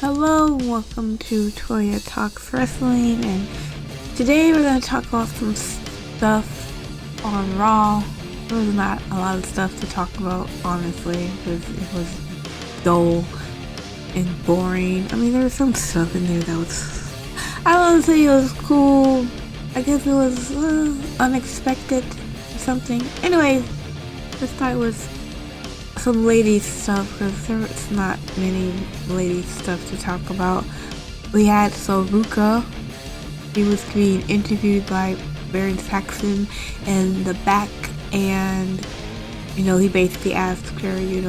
Hello, welcome to Toya Talks Wrestling, and today we're going to talk about some stuff on Raw. There was not a lot of stuff to talk about, honestly, because it was dull and boring. I mean, there was some stuff in there that was, I don't want to say it was cool. I guess it was unexpected or something. Anyway, let's start with some ladies stuff, because there's not many ladies stuff to talk about. We had Soruka. He was being interviewed by Baron Saxon in the back, and he basically asked her, you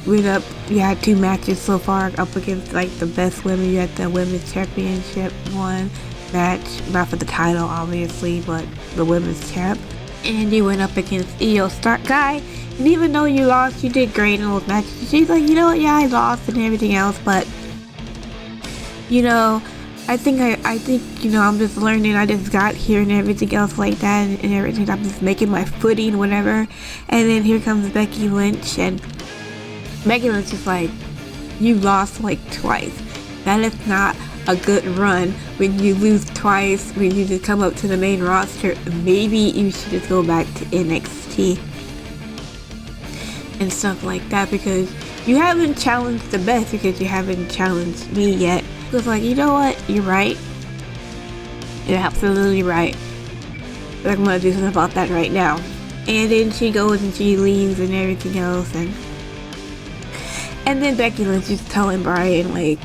went up, you had 2 matches so far up against like the best women. You had the women's championship one match, not for the title obviously, but the women's champ. And you went up against Io Stark guy, and even though you lost, you did great in those matches. She's like, yeah, I lost and everything else, but I think I'm just learning. I just got here and everything else like that, and everything. I'm just making my footing, whatever. And then here comes Becky Lynch, and Becky Lynch is like, you lost like twice. That is not a good run. When you lose twice, when you just come up to the main roster, maybe you should just go back to NXT and stuff like that, because you haven't challenged the best, because you haven't challenged me yet. It's like, you know what, you're right, you're absolutely right, but I'm gonna do something about that right now. And then she goes and she leaves and everything else, and then Becky Lynch is telling Brian, like,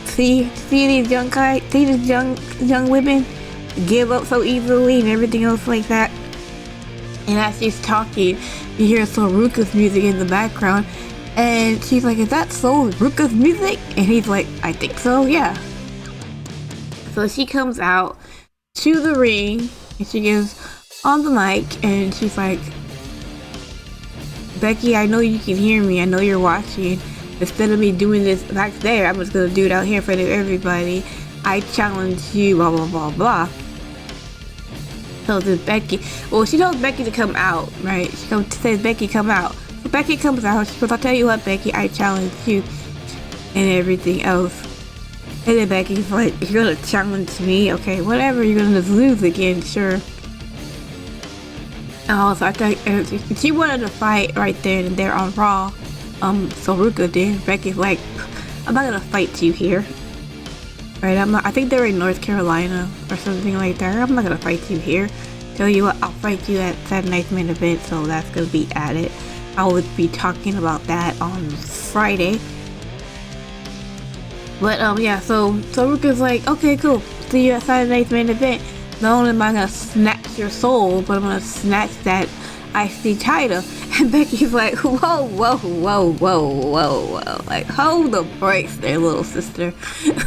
see these young guys, see these young women give up so easily and everything else like that. And as she's talking, you hear Soruka's music in the background, and she's like, is that Soruka's music? And he's like, I think so, yeah. So she comes out to the ring and she gets on the mic and she's like, Becky, I know you can hear me, I know you're watching. Instead of me doing this back there, I'm just gonna do it out here in front of everybody. I challenge you, blah blah blah blah. So this Becky, she tells Becky to come out, right? She says, Becky, come out. So Becky comes out. She goes, I'll tell you what, Becky, I challenge you, and everything else. And then Becky's like, you're gonna challenge me? Okay, whatever. You're gonna just lose again, sure. Oh, so I thought she wanted to fight right there and there on Raw. Soruka did. Becky's like, I'm not gonna fight you here. Right, I think they're in North Carolina or something like that. I'm not gonna fight you here. Tell you what, I'll fight you at Saturday Night's Main Event, so that's gonna be added. I will be talking about that on Friday. But yeah, so Soruka's like, okay, cool. See you at Saturday Night's Main Event. Not only am I gonna snatch your soul, but I'm gonna snatch that IC title. And Becky's like, whoa, like, hold the brakes there, little sister.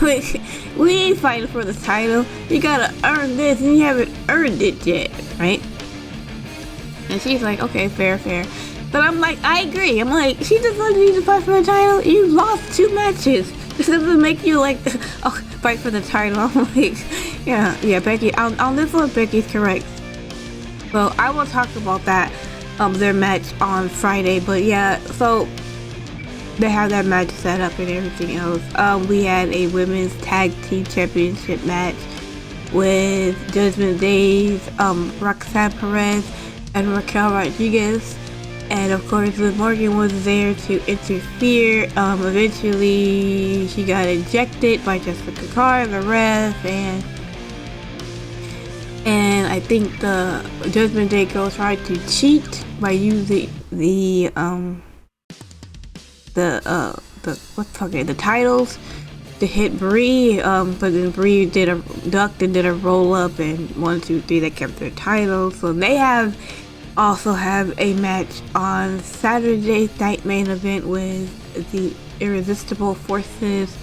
Like, we ain't fighting for the title. You gotta earn this, and you haven't earned it yet, right? And she's like, okay, fair. But I'm like, I agree. I'm like, she just wanted you to fight for the title. You lost 2 matches. This doesn't make you like, oh, fight for the title. I'm like, yeah, Becky. On this one, Becky's correct. So I will talk about that, their match on Friday. But yeah, so they have that match set up and everything else. We had a women's tag team championship match with Judgment Days, Roxanne Perez and Raquel Rodriguez, and of course Liv Morgan was there to interfere. Eventually she got ejected by Jessica Carr, the ref, and I think the Judgment Day girl tried to cheat by using the titles to hit Brie, but then Brie did a duck and did a roll up, and 1, 2, 3, they kept their titles. So they also have a match on Saturday Night Main Event with the Irresistible Forces,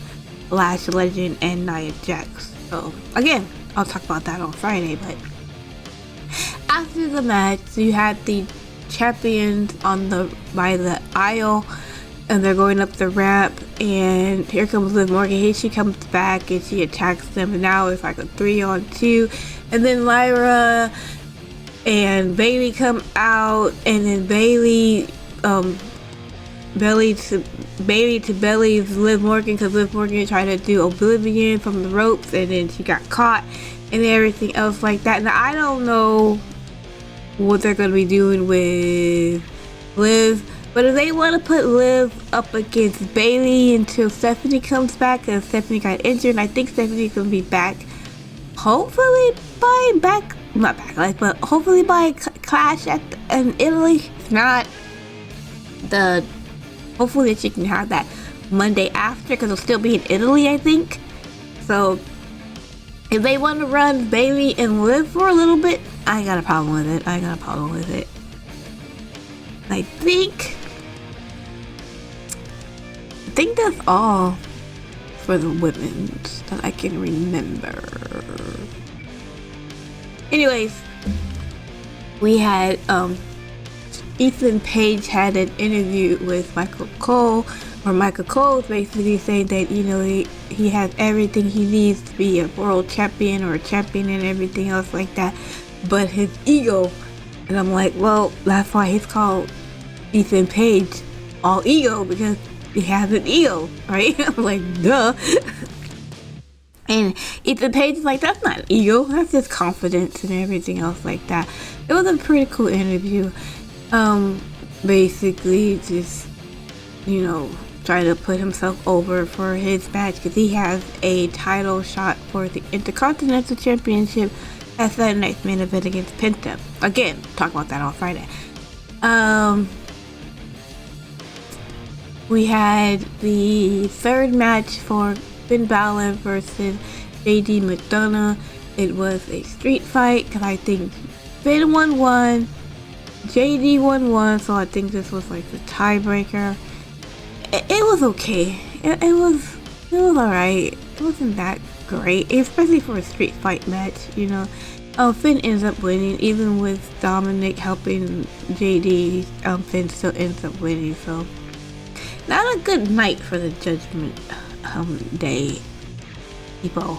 Lash Legend, and Nia Jax. So again, I'll talk about that on Friday. But after the match, you had the champions by the aisle, and they're going up the ramp, and here comes Liv Morgan. Here she comes back and she attacks them, and now it's like a 3-on-2, and then Lyra and Bayley come out, and then Bayley Bailey to Belly's Liv Morgan, because Liv Morgan tried to do Oblivion from the ropes and then she got caught and everything else like that. Now I don't know what they're gonna be doing with Liv, but if they want to put Liv up against Bailey until Stephanie comes back, because Stephanie got injured, and I think Stephanie's gonna be back hopefully by hopefully by Clash in Italy. If not, hopefully she can have that Monday after, because it'll still be in Italy, I think. So if they want to run Bailey and Liv for a little bit, I ain't got a problem with it. I think that's all for the women's that I can remember. Anyways, we had Ethan Page had an interview with Michael Cole, where Michael Cole's basically saying that, you know, he has everything he needs to be a world champion or a champion and everything else like that, but his ego. And I'm like, well, that's why he's called Ethan Page all ego, because he has an ego, right? I'm like, duh. And Ethan Page is like, that's not ego, that's just confidence and everything else like that. It was a pretty cool interview. Basically just, you know, trying to put himself over for his match, because he has a title shot for the Intercontinental Championship at Saturday Night's main event against Penta. Again, talk about that on Friday. We had the third match for Finn Balor versus JD McDonough. It was a street fight, because I think Finn won, JD won, so I think this was like the tiebreaker. It was okay. It was alright. It wasn't that great, especially for a street fight match, you know. Finn ends up winning, even with Dominic helping JD. Finn still ends up winning, so not a good night for the Judgment Day people.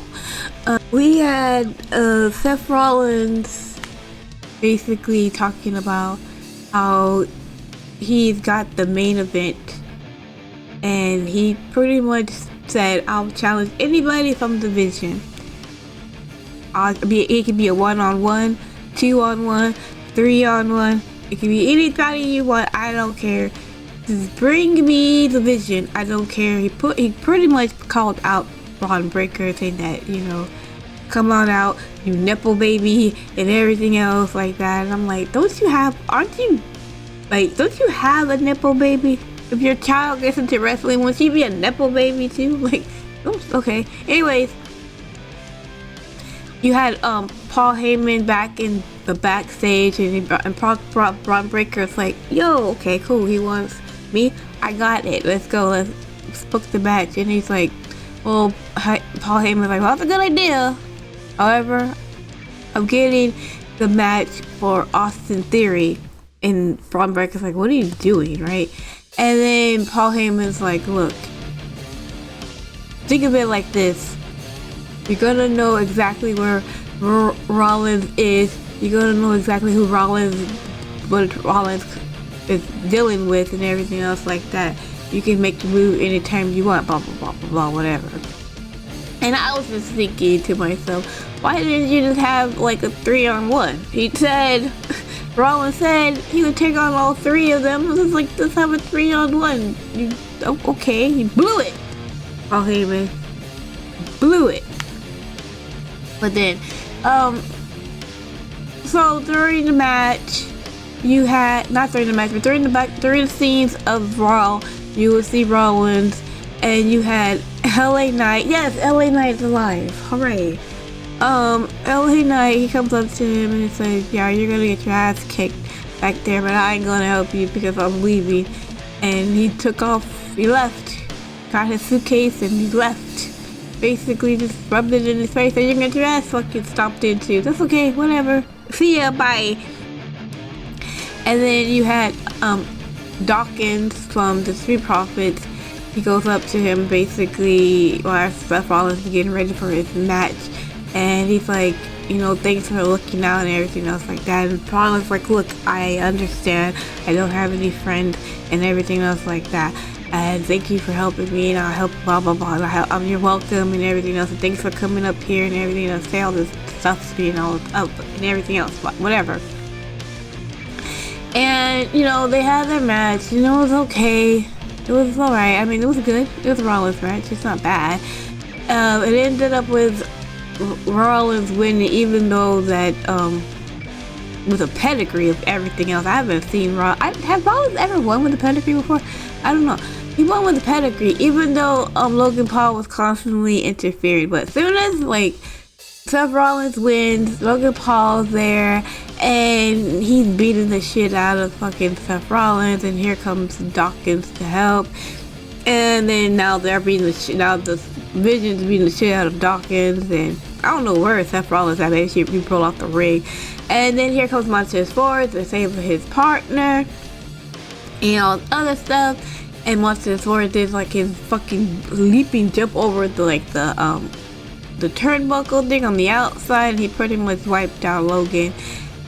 We had Seth Rollins basically talking about how he's got the main event, and he pretty much said, I'll challenge anybody from the division. It could be a 1-on-1, 2-on-1, 3-on-1. It could be anybody you want. I don't care. Just bring me the vision. I don't care. He pretty much called out Braun Breaker, saying that, you know, come on out, you nipple baby, and everything else like that. And I'm like, don't you have a nipple baby? If your child gets into wrestling, won't she be a nipple baby too? Like, oops, okay. Anyways, you had Paul Heyman back in the backstage, and Braun Breaker's like, yo, okay, cool, he wants me, I got it, let's go, let's book the match. And he's like, well, Paul Heyman's like, well, that's a good idea, however, I'm getting the match for Austin Theory. And Braun Breaker's like, what are you doing, right? And then Paul Heyman's like, look, think of it like this. You're gonna know exactly where Rollins is. You're gonna know exactly what Rollins is dealing with and everything else like that. You can make the move anytime you want, blah, blah, blah, blah, blah, whatever. And I was just thinking to myself, why didn't you just have like a 3-on-1? He said, Rollins said he would take on all three of them. It was like, let's have a 3-on-1. Okay, he blew it. Paul Heyman blew it. But then, so during the match, you had, not during the match, but during the scenes of Raw, you would see Rollins, and you had LA Knight. Yes, LA Knight's alive. Hooray. LA Knight, he comes up to him and he says, yeah, you're gonna get your ass kicked back there, but I ain't gonna help you because I'm leaving. And he took off, he left, got his suitcase and he left. Basically just rubbed it in his face and you're gonna get your ass fucking stomped into. That's okay, whatever. See ya, bye. And then you had Dawkins from the Street Profits. He goes up to him basically while Seth Rollins is getting ready for his match. And he's like, you know, thanks for looking out and everything else like that. And Braun was like, look, I understand, I don't have any friends and everything else like that, and thank you for helping me, and I'll help blah blah blah, you're welcome and everything else, and thanks for coming up here and everything else, say all this stuff to me and all up and everything else, whatever. And, you know, they had their match, you know, it was okay. It was alright. I mean, it was good. It was a Rollins match. It's not bad. It ended up with Rollins winning, even though that, with a pedigree of everything else. I haven't seen have Rollins ever won with a pedigree before? I don't know. He won with a pedigree, even though, Logan Paul was constantly interfering. But as soon as, like, Seth Rollins wins, Logan Paul's there, and he's beating the shit out of fucking Seth Rollins, and here comes Dawkins to help. And then now they're beating the shit, now the Vision's beating the shit out of Dawkins, and I don't know where Seth Rollins at, maybe he pulled off the ring. And then here comes Montez Ford to save his partner, and all this other stuff. And Montez Ford did like his fucking leaping jump over the turnbuckle thing on the outside, and he pretty much wiped out Logan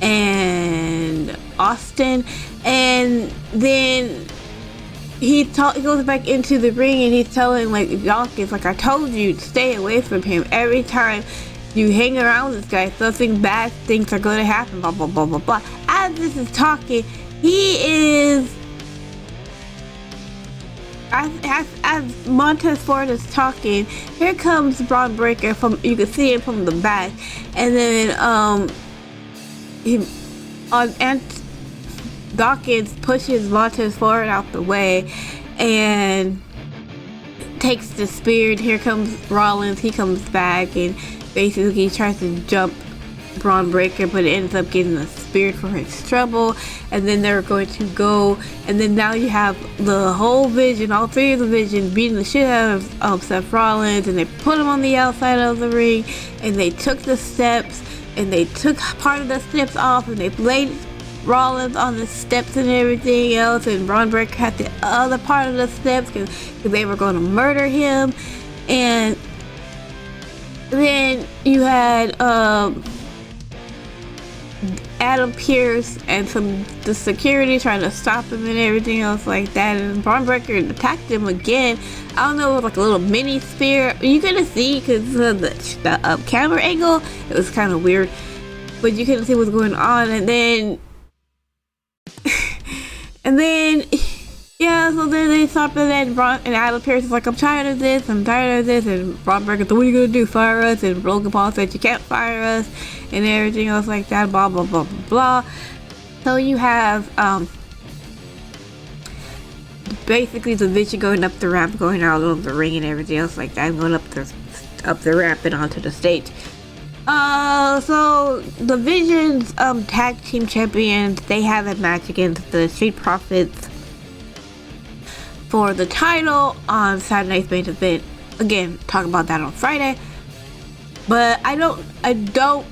and Austin. And then he goes back into the ring, and he's telling like Dawkins, like, I told you to stay away from him. Every time you hang around this guy, something bad things are going to happen, blah blah blah blah blah. As this is talking, he is as Montez Ford is talking, here comes Braun Breaker from, you can see him from the back, and then Dawkins pushes Montez Ford out the way and takes the spear, and here comes Rollins. He comes back and basically tries to jump Braun Breaker, but it ends up getting the spear for his trouble. And then they're going to go, and then now you have the whole Vision, all three of the Vision, beating the shit out of Seth Rollins, and they put him on the outside of the ring, and they took the steps, and they took part of the steps off, and they laid Rollins on the steps and everything else, and Braun Breaker had the other part of the steps because they were going to murder him. And then you had Adam Pearce and the security trying to stop him and everything else like that, and Braun Breaker attacked him again. I don't know, it was like a little mini spear. You couldn't see because of the camera angle. It was kind of weird, but you couldn't see what's going on. And then yeah, so then they stopped, and then and Adam Pearce is like, I'm tired of this, and Braun Breaker said, what are you gonna do, fire us? And Logan Paul said, you can't fire us, and everything else like that, blah blah blah blah blah. So you have basically the Vision going up the ramp, going out of the ring and everything else like that, and going up the ramp and onto the stage. So the Vision's tag team champions, they have a match against the Street Profits for the title on Saturday Night's Main Event. Again, talk about that on Friday. But I don't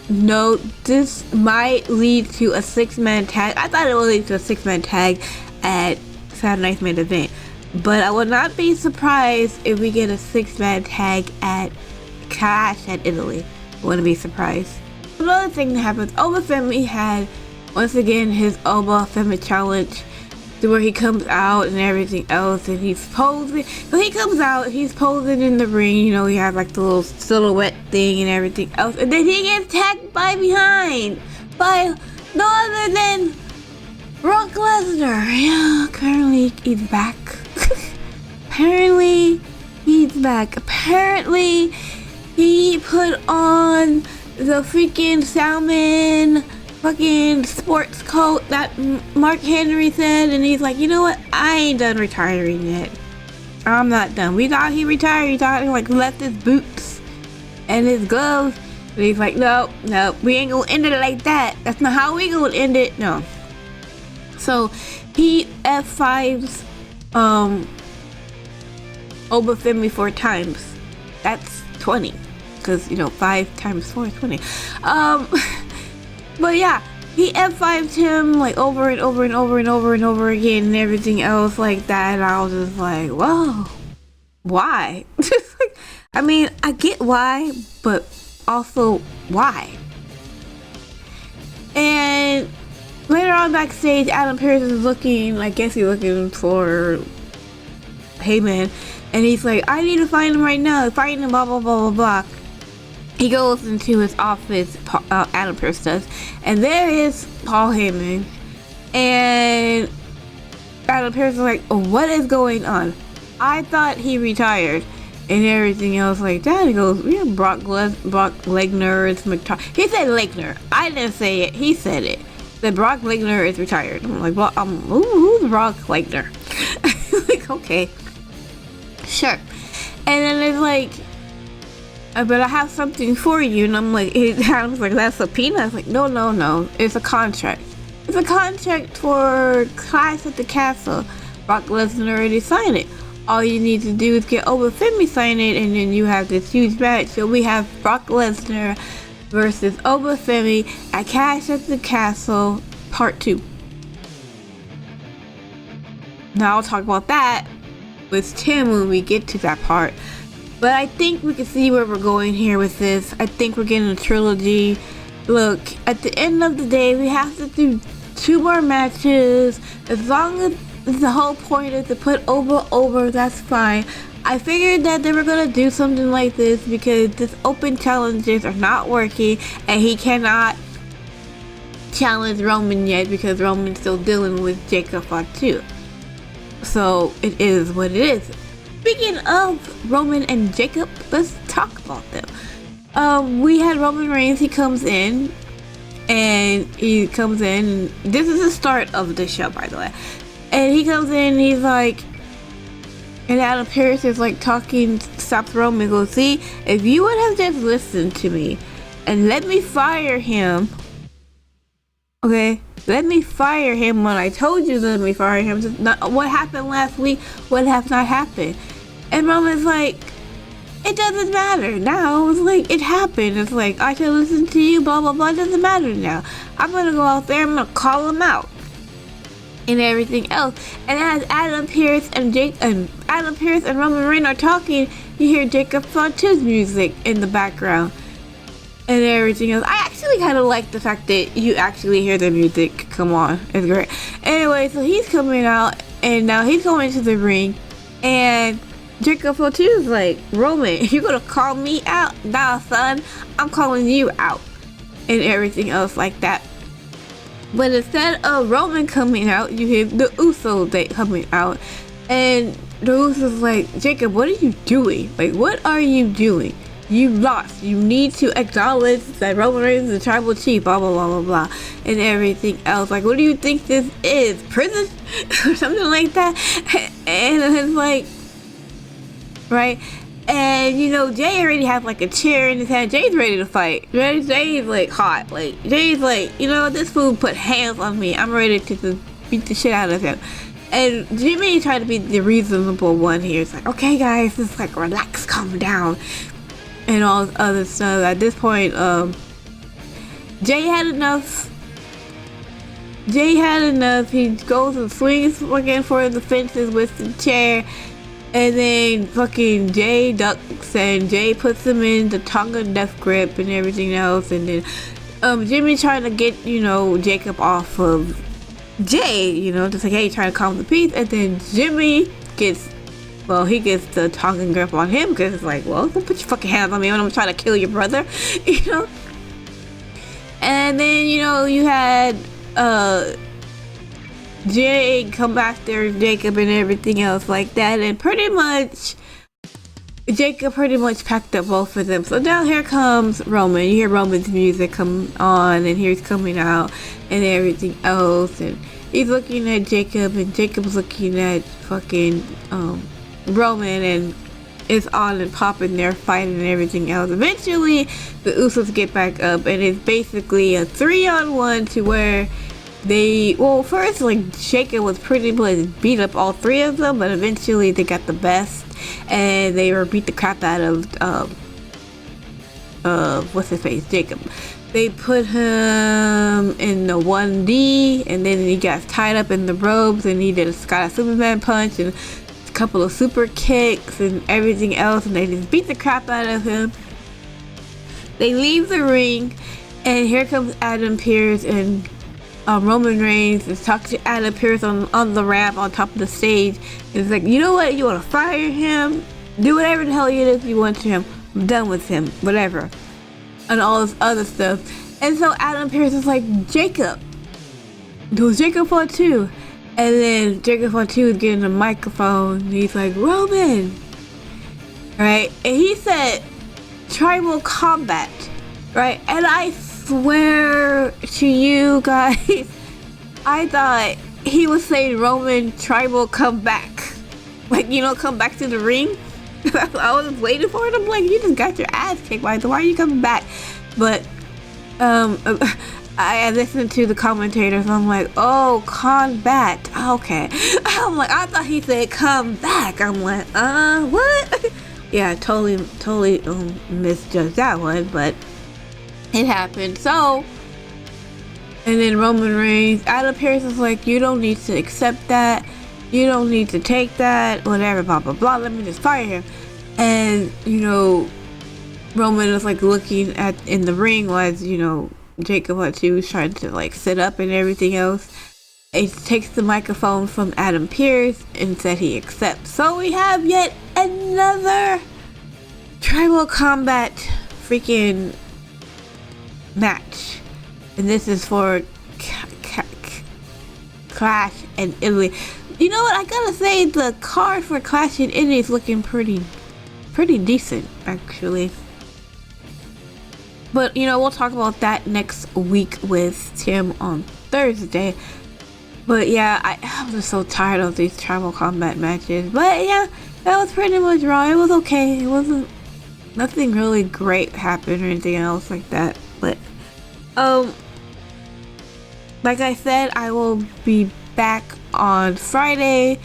know. This might lead to a 6-man tag. I thought it would lead to a 6-man tag at Saturday Night's Main Event, but I would not be surprised if we get a 6-man tag at Clash at Italy. I wouldn't be surprised. Another thing that happens, Oba Femi had once again his Oba Femi challenge, to where he comes out and everything else, and he's posing. So he comes out, he's posing in the ring, you know, he has like the little silhouette thing and everything else, and then he gets tagged by behind by no other than Brock Lesnar. Yeah, apparently he's back. Apparently he put on the freaking salmon fucking sports coat that Mark Henry said, and he's like, you know what, I ain't done retiring yet. I'm not done. We thought he retired. He thought he like left his boots and his gloves, and he's like, no, we ain't gonna end it like that. That's not how we gonna end it. No. So he F5s Oba Femi 4 times. That's 20, because you know 5 times 4 is 20. But yeah, he F5'd him like over and over and over and over and over again and everything else like that, and I was just like, whoa, why? Just like, I mean, I get why, but also why? And later on backstage, Adam Pearce is looking, I guess he's looking for Heyman, and he's like, I need to find him right now, find him, blah blah blah blah blah. He goes into his office, Adam Pearce does, and there is Paul Heyman, and Adam Pearce is like, oh, what is going on? I thought he retired and everything else like that. He goes, yeah, Brock Lesnar is retired. He said Lesnar. I didn't say it. He said it. That Brock Lesnar is retired. I'm like, well, who's Brock Lesnar? Like, okay, sure. And then it's like, but I have something for you. And I'm like, Adam's like, that's a peanut. I was like, no, it's a contract. It's a contract for Clash at the Castle. Brock Lesnar already signed it. All you need to do is get Oba Femi sign it, and then you have this huge match. So we have Brock Lesnar versus Oba Femi at Clash at the Castle Part 2. Now I'll talk about that with Tim when we get to that part. But I think we can see where we're going here with this. I think we're getting a trilogy. Look, at the end of the day, we have to do 2 more matches. As long as the whole point is to put Oba over, that's fine. I figured that they were gonna do something like this because this open challenges are not working, and he cannot challenge Roman yet because Roman's still dealing with Jacob Fatu. So it is what it is. Speaking of Roman and Jacob, let's talk about them. We had Roman Reigns. He comes in. And this is the start of the show, by the way. And he comes in and he's like, and Adam Pearce is like talking, stops Roman, goes, see, if you would have just listened to me and let me fire him, okay, let me fire him when I told you to let me fire him. Just not, what happened last week would have not happened. And Roman's like, it doesn't matter now. It's like, it happened. It's like, I should listen to you, blah blah blah. It doesn't matter now. I'm gonna go out there, I'm gonna call him out and everything else. And as Adam Pearce and Roman Reigns are talking, you hear Jacob Fatu's music in the background and everything else. I actually kind of like the fact that you actually hear the music. Come on, it's great. Anyway, so he's coming out, and now he's going to the ring, and Jacob Fatu is like, Roman, you gonna call me out? Nah, son, I'm calling you out, and everything else like that. But instead of Roman coming out, you hear the Usos coming out, and the Usos like, Jacob, what are you doing? Like, what are you doing? You lost. You need to acknowledge that Roman Reigns is the tribal chief, blah blah blah blah blah, and everything else. Like, what do you think this is? Prison? Or something like that? And it's like, right? And you know, Jay already has like a chair in his hand. Jay's ready to fight. Jay's like hot. Like, Jay's like, you know, this fool put hands on me. I'm ready to beat the shit out of him. And Jimmy tried to be the reasonable one here. It's like, okay guys, just like relax, calm down, and all this other stuff. At this point, Jay had enough. He goes and swings again for the fences with the chair. And then fucking Jay ducks, and Jay puts him in the Tonga death grip and everything else. And then Jimmy trying to get, you know, Jacob off of Jay, you know, just like, hey, trying to calm the peace. And then Jimmy gets the Tongan grip on him because it's like, well, don't put your fucking hands on me when I'm trying to kill your brother, you know. And then, you know, you had Jay come after Jacob and everything else like that, and pretty much Jacob packed up both of them. So now here comes Roman. You hear Roman's music come on, and he's coming out and everything else, and he's looking at Jacob, and Jacob's looking at fucking Roman, and it's on and popping, they're fighting and everything else. Eventually the Usos get back up, and it's basically a 3-on-1 to where first, like, Jacob was pretty much beat up all 3 of them, but eventually they got the best, and they were beat the crap out of what's his face, Jacob. They put him in the 1D, and then he got tied up in the ropes, and he got a Superman punch and a couple of super kicks and everything else, and they just beat the crap out of him. They leave the ring, And here comes Adam Pearce, and Roman Reigns is talking to Adam Pearce on the ramp on top of the stage. It's like, you know what? You want to fire him? Do whatever the hell it is you want to him. I'm done with him. Whatever. And all this other stuff. And so Adam Pearce is like, Jacob. Who's Jacob for too? And then Jacob for two is getting the microphone. And he's like, Roman. Right? And he said, tribal combat. Right? And I swear to you guys, I thought he was saying Roman tribal come back. Like, you know, come back to the ring. I was waiting for it. I'm like, you just got your ass kicked. Why are you coming back? But I listened to the commentators. And I'm like, oh, combat. Okay. I'm like, I thought he said come back. I'm like, what? Yeah, totally misjudged that one, but it happened. So, and then Roman Reigns, Adam Pearce is like, you don't need to accept that. You don't need to take that. Whatever, blah, blah, blah. Let me just fire him. And, you know, Roman is like looking in the ring as, you know, Jacob Fatu was trying to like sit up and everything else. He takes the microphone from Adam Pearce and said he accepts. So we have yet another tribal combat freaking match, and this is for Clash in Italy. You know what? I gotta say the card for Clash in Italy is looking pretty decent actually. But you know, we'll talk about that next week with Tim on Thursday. But yeah, I'm just so tired of these tribal combat matches. But yeah, that was pretty much Raw. It was okay. It wasn't nothing really great happened or anything else like that. But like I said, I will be back on Friday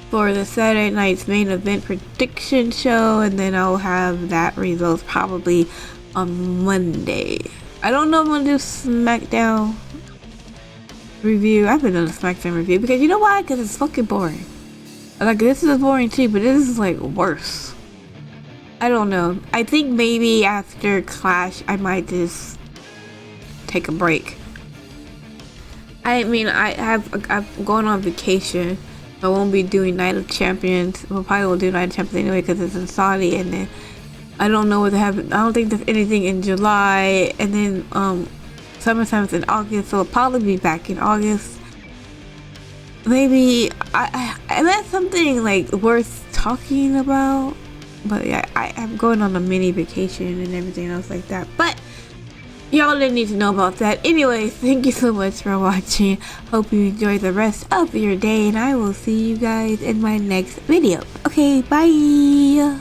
for the Saturday night's main event prediction show, and then I'll have that results probably on Monday. I don't know if I'm gonna do SmackDown review. I haven't done a SmackDown review because you know why? Because it's fucking boring. Like, this is boring too, but this is like worse. I don't know. I think maybe after Clash I might just take a break. I mean, I'm going on vacation. I won't be doing Night of Champions. We'll probably will do Night of Champions anyway because it's in Saudi, and then I don't know what they have. I don't think there's anything in July, and then SummerSlam's in August, so I'll probably be back in August. Maybe that's something like worth talking about. But yeah, I'm going on a mini vacation and everything else like that. But y'all didn't need to know about that. Anyways, thank you so much for watching. Hope you enjoy the rest of your day, and I will see you guys in my next video. Okay, bye.